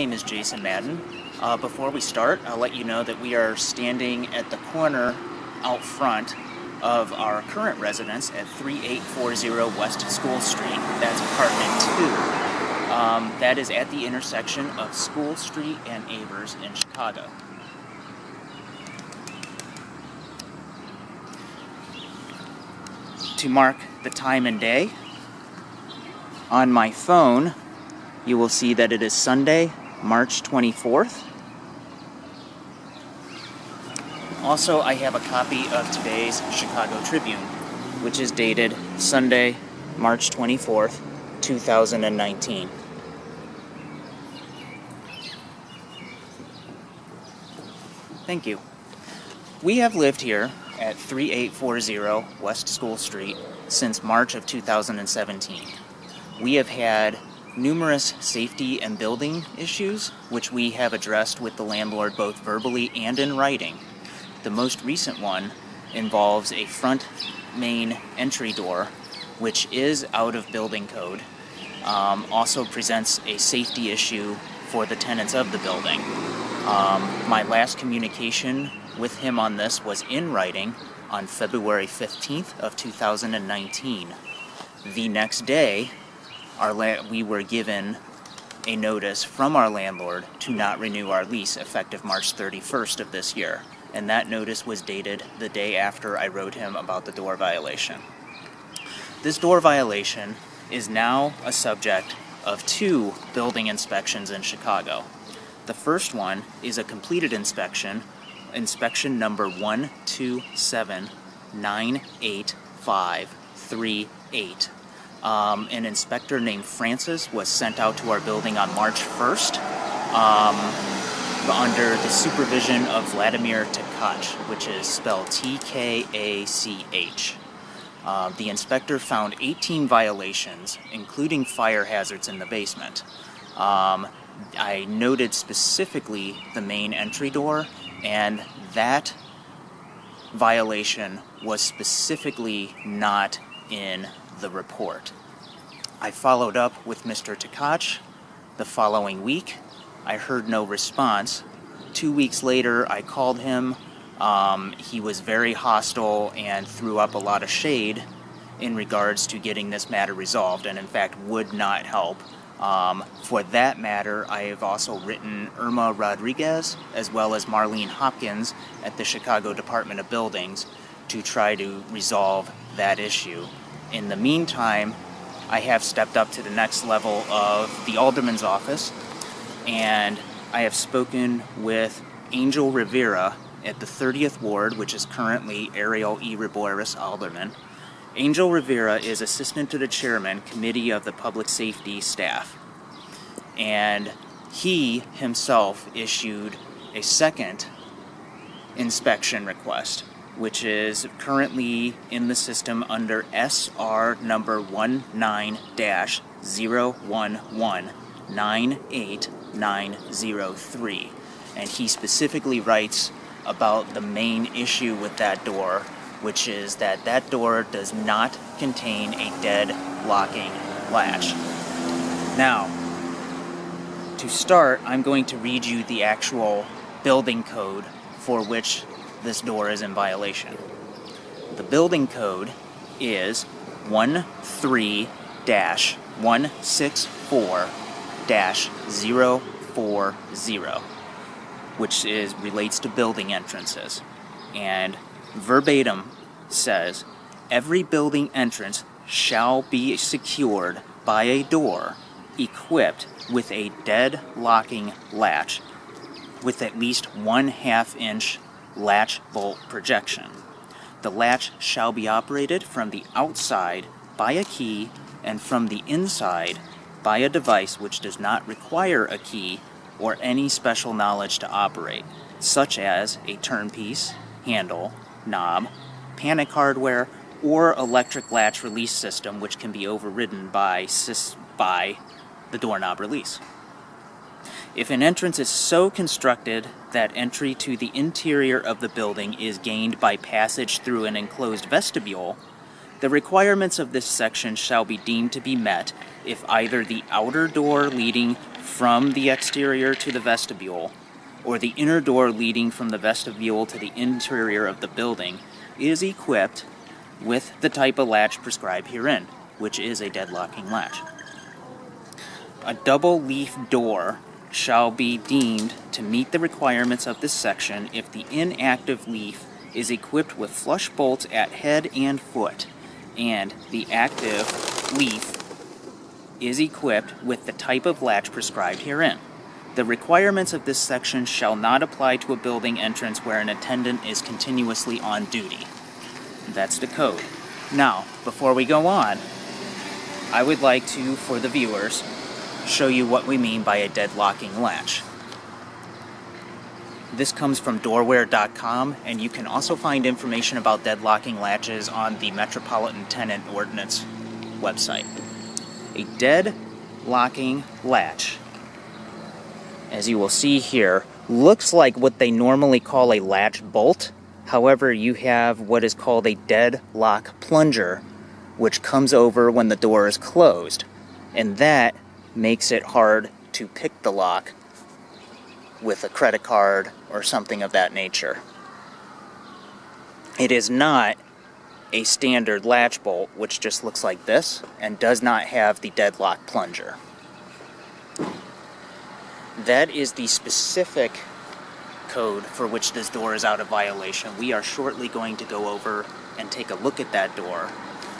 My name is Jason Madden. Before we start, I'll let you know that we are standing at the corner out front of our current residence at 3840 West School Street. That's apartment 2. That is at the intersection of School Street and Avers in Chicago. To mark the time and day, on my phone, you will see that it is Sunday, March 24th. Also, I have a copy of today's Chicago Tribune, which is dated Sunday, March 24th, 2019. Thank you. We have lived here at 3840 West School Street since March of 2017. We have had numerous safety and building issues, which we have addressed with the landlord both verbally and in writing. The most recent one involves a front main entry door, which is out of building code. Also presents a safety issue for the tenants of the building. My last communication with him on this was in writing on February 15th of 2019. The next day, we were given a notice from our landlord to not renew our lease effective March 31st of this year, and that notice was dated the day after I wrote him about the door violation. This door violation is now a subject of 2 building inspections in Chicago. The first one is a completed inspection number 12798538. An inspector named Francis was sent out to our building on March 1st under the supervision of Vladimir Tkach, which is spelled T-K-A-C-H. The inspector found 18 violations, including fire hazards in the basement. I noted specifically the main entry door, and that violation was specifically not in the report. I followed up with Mr. Tkach the following week. I heard no response. 2 weeks later, I called him. He was very hostile and threw up a lot of shade in regards to getting this matter resolved, and in fact would not help. For that matter, I have also written Irma Rodriguez as well as Marlene Hopkins at the Chicago Department of Buildings to try to resolve that issue. In the meantime, I have stepped up to the next level of the Alderman's office, and I have spoken with Angel Rivera at the 30th Ward, which is currently Ariel E. Riboris Alderman. Angel Rivera is assistant to the chairman, Committee of the Public Safety Staff, and he himself issued a second inspection request, which is currently in the system under SR number 19-011-98903. And he specifically writes about the main issue with that door, which is that that door does not contain a dead locking latch. Now, to start, I'm going to read you the actual building code for which this door is in violation. The building code is 13-164-040, which relates to building entrances. And verbatim says, every building entrance shall be secured by a door equipped with a dead locking latch with at least 1/2 inch latch bolt projection. The latch shall be operated from the outside by a key and from the inside by a device which does not require a key or any special knowledge to operate, such as a turnpiece, handle, knob, panic hardware, or electric latch release system, which can be overridden by the doorknob release. If an entrance is so constructed that entry to the interior of the building is gained by passage through an enclosed vestibule, the requirements of this section shall be deemed to be met if either the outer door leading from the exterior to the vestibule, or the inner door leading from the vestibule to the interior of the building, is equipped with the type of latch prescribed herein, which is a deadlocking latch. A double leaf door shall be deemed to meet the requirements of this section if the inactive leaf is equipped with flush bolts at head and foot, and the active leaf is equipped with the type of latch prescribed herein. The requirements of this section shall not apply to a building entrance where an attendant is continuously on duty. That's the code. Now, before we go on, I would like to, for the viewers, show you what we mean by a deadlocking latch. This comes from doorware.com, and you can also find information about deadlocking latches on the Metropolitan Tenant Ordinance website. A deadlocking latch, as you will see here, looks like what they normally call a latch bolt. However, you have what is called a deadlock plunger, which comes over when the door is closed, and that makes it hard to pick the lock with a credit card or something of that nature. It is not a standard latch bolt, which just looks like this and does not have the deadlock plunger. That is the specific code for which this door is out of violation. We are shortly going to go over and take a look at that door.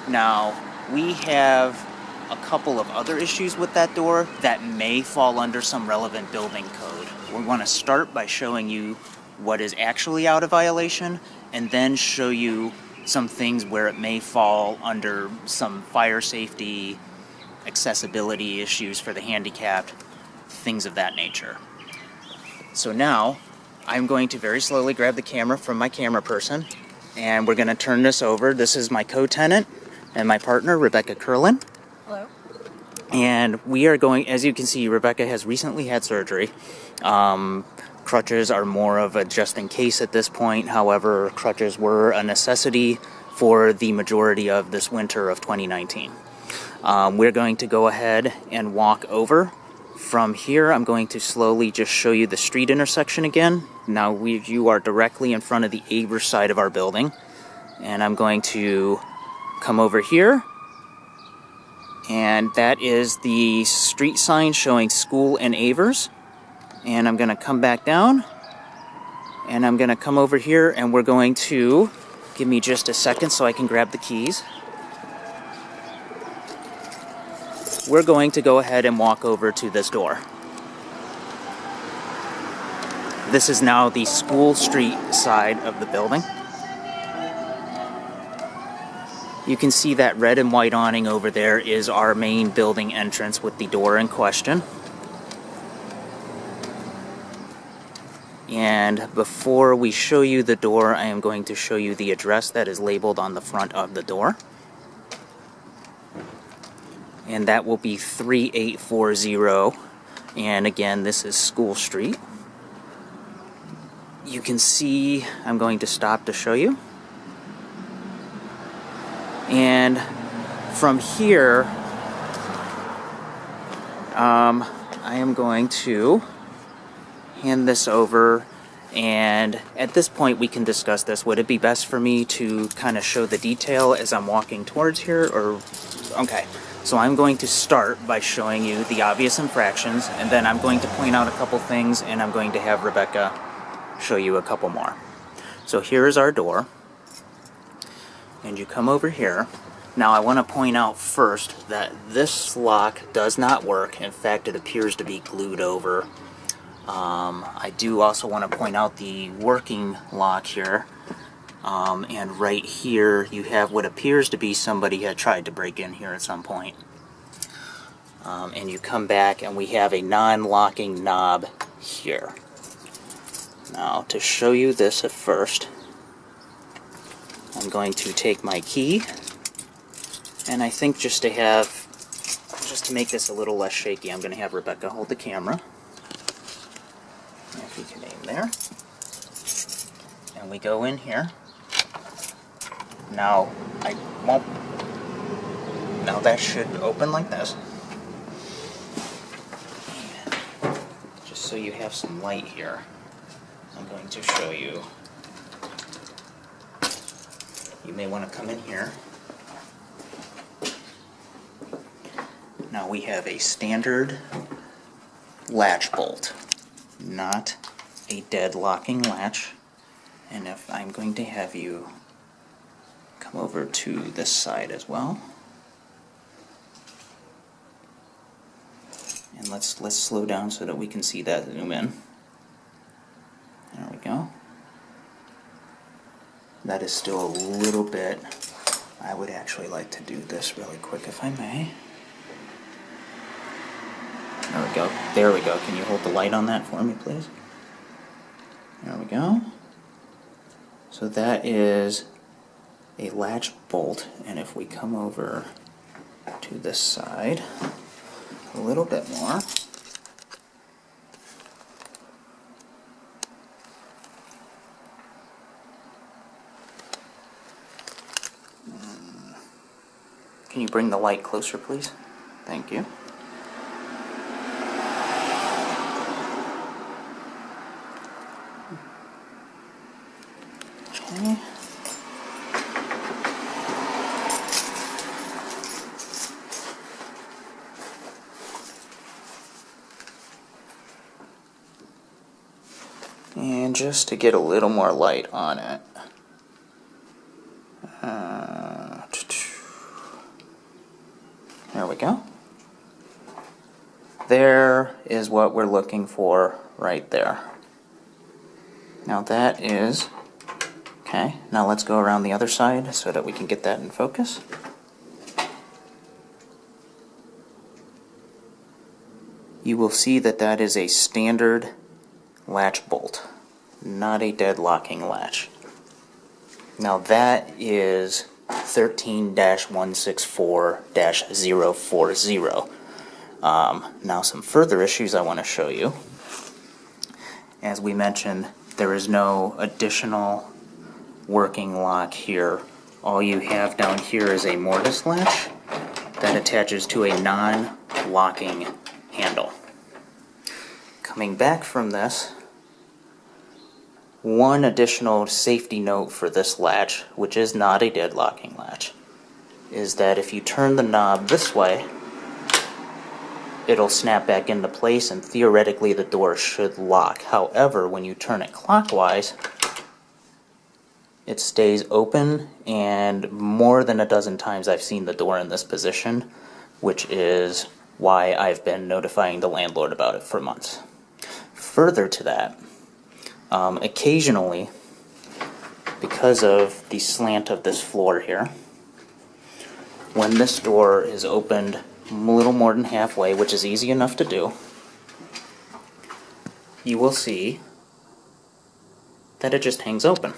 Now, we have a couple of other issues with that door that may fall under some relevant building code. We want to start by showing you what is actually out of violation, and then show you some things where it may fall under some fire safety, accessibility issues for the handicapped, things of that nature. So now, I'm going to very slowly grab the camera from my camera person, and we're going to turn this over. This is my co-tenant and my partner, Rebecca Curlin. Hello. And we are going, as you can see, Rebecca has recently had surgery. Crutches are more of a just in case at this point. However, crutches were a necessity for the majority of this winter of 2019. We're going to go ahead and walk over. From here, I'm going to slowly just show you the street intersection again. Now you are directly in front of the Avers side of our building. And I'm going to come over here. And that is the street sign showing school N Avers. And I'm going to come back down. And I'm going to come over here, and we're going to, give me just a second so I can grab the keys. We're going to go ahead and walk over to this door. This is now the School Street side of the building. You can see that red and white awning over there is our main building entrance with the door in question. And before we show you the door, I am going to show you the address that is labeled on the front of the door. And that will be 3840. And again, this is School Street. You can see, I'm going to stop to show you. And from here, I am going to hand this over, and at this point we can discuss this. Would it be best for me to kind of show the detail as I'm walking towards here, or... Okay, so I'm going to start by showing you the obvious infractions, and then I'm going to point out a couple things, and I'm going to have Rebecca show you a couple more. So here is our door, and you come over here. Now I want to point out first that this lock does not work. In fact, it appears to be glued over. I do also want to point out the working lock here, and right here you have what appears to be somebody had tried to break in here at some point. And you come back and we have a non-locking knob here. Now to show you this at first, I'm going to take my key, and I think just to make this a little less shaky, I'm going to have Rebecca hold the camera. If you can aim there. And we go in here. Now, now that should open like this. And so you have some light here, I'm going to show you. You may want to come in here. Now we have a standard latch bolt, not a dead locking latch. And if I'm going to have you come over to this side as well. And let's slow down so that we can see that zoom in. There we go. That is still a little bit. I would actually like to do this really quick if I may. There we go. There we go. Can you hold the light on that for me, please? There we go. So that is a latch bolt, and if we come over to this side a little bit more, can you bring the light closer, please? Thank you. Okay. And just to get a little more light on it, there we go. There is what we're looking for right there. Now that is, okay, now let's go around the other side so that we can get that in focus. You will see that that is a standard latch bolt, not a dead locking latch. Now that is 13-164-040. Now some further issues I want to show you. As we mentioned, there is no additional working lock here. All you have down here is a mortise latch that attaches to a non-locking handle. Coming back from this, one additional safety note for this latch, which is not a dead locking latch, is that if you turn the knob this way, it'll snap back into place and theoretically the door should lock. However, when you turn it clockwise, it stays open, and more than a dozen times I've seen the door in this position, which is why I've been notifying the landlord about it for months. Further to that, occasionally, because of the slant of this floor here, when this door is opened a little more than halfway, which is easy enough to do, you will see that it just hangs open.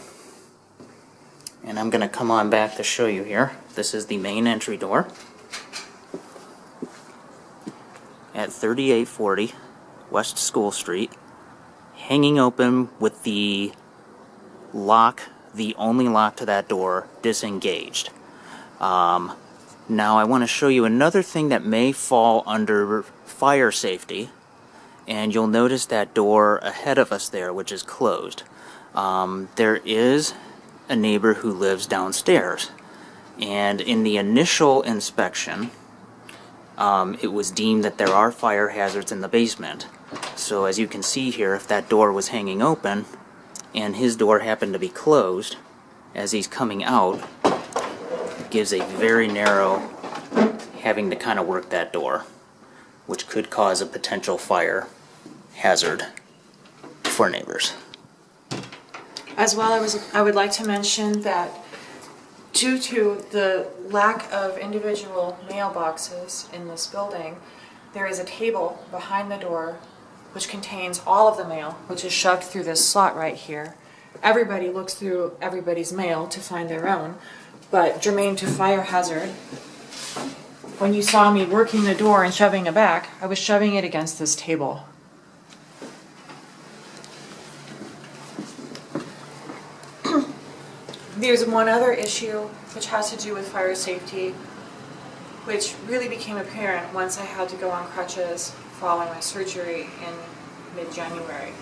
And I'm going to come on back to show you here. This is the main entry door at 3840 West School Street, hanging open with the lock, the only lock to that door, disengaged. Now I want to show you another thing that may fall under fire safety, and you'll notice that door ahead of us there, which is closed. There is a neighbor who lives downstairs, and in the initial inspection, it was deemed that there are fire hazards in the basement. So as you can see here, if that door was hanging open and his door happened to be closed, as he's coming out, it gives a very narrow having to kind of work that door, which could cause a potential fire hazard for neighbors. As well, I would like to mention that due to the lack of individual mailboxes in this building, there is a table behind the door which contains all of the mail, which is shoved through this slot right here. Everybody looks through everybody's mail to find their own, but germane to fire hazard, when you saw me working the door and shoving it back, I was shoving it against this table. There's one other issue which has to do with fire safety, which really became apparent once I had to go on crutches following my surgery in mid-January,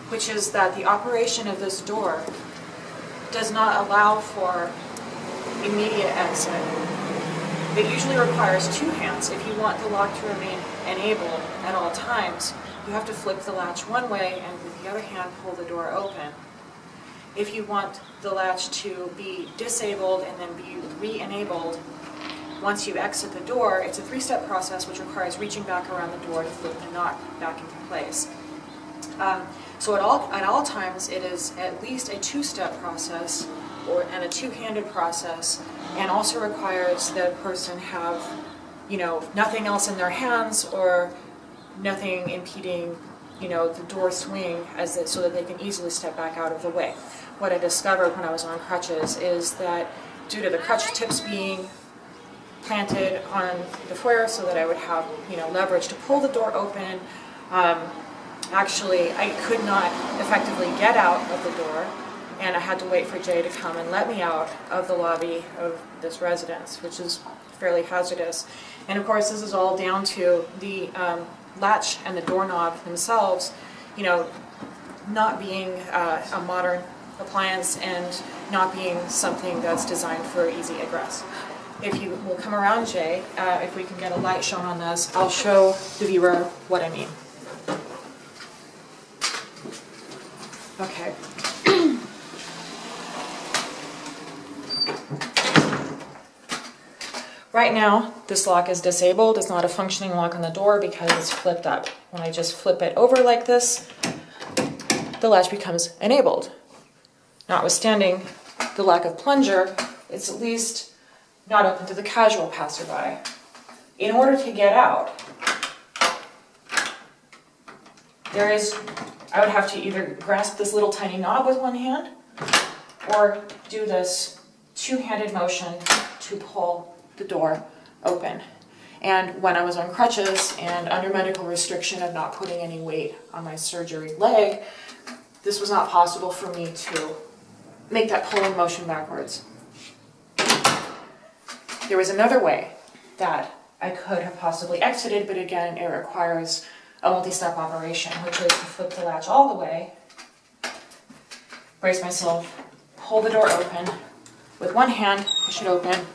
which is that the operation of this door does not allow for immediate exit. It usually requires two hands. If you want the lock to remain enabled at all times, you have to flip the latch one way and with the other hand pull the door open. If you want the latch to be disabled and then be re-enabled, once you exit the door, it's a three-step process which requires reaching back around the door to flip the knot back into place. So at all times, it is at least a two-step process and a two-handed process, and also requires that a person have, nothing else in their hands or nothing impeding, the door swing so that they can easily step back out of the way. What I discovered when I was on crutches is that due to the crutch tips being planted on the foyer so that I would have, leverage to pull the door open, actually I could not effectively get out of the door, and I had to wait for Jay to come and let me out of the lobby of this residence, which is fairly hazardous. And of course, this is all down to the latch and the doorknob themselves, not being a modern appliance and not being something that's designed for easy egress. If you will come around, Jay, if we can get a light shown on this, I'll show the viewer what I mean. Okay. Right now, this lock is disabled. It's not a functioning lock on the door because it's flipped up. When I just flip it over like this, the latch becomes enabled. Notwithstanding the lack of plunger, it's at least not open to the casual passerby. In order to get out, I would have to either grasp this little tiny knob with one hand or do this two-handed motion to pull the door open. And when I was on crutches and under medical restriction of not putting any weight on my surgery leg, this was not possible for me to make that pulling motion backwards. There was another way that I could have possibly exited, but again, it requires a multi-step operation, which is to flip the latch all the way, brace myself, pull the door open, with one hand, push it open,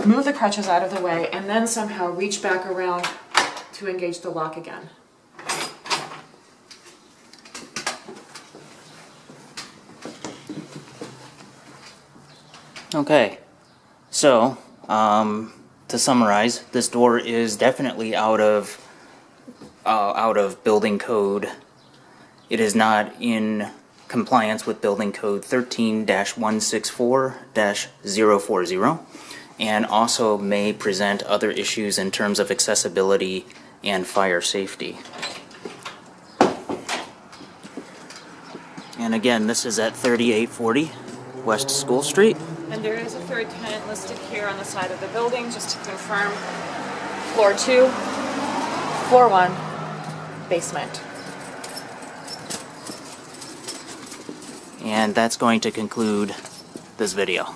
move the crutches out of the way, and then somehow reach back around to engage the lock again. Okay, so to summarize, this door is definitely out of building code. It is not in compliance with building code 13-164-040, and also may present other issues in terms of accessibility and fire safety. And again, this is at 3840 West School Street. And there is a third tenant listed here on the side of the building, just to confirm. Floor 2, floor 1, basement. And that's going to conclude this video.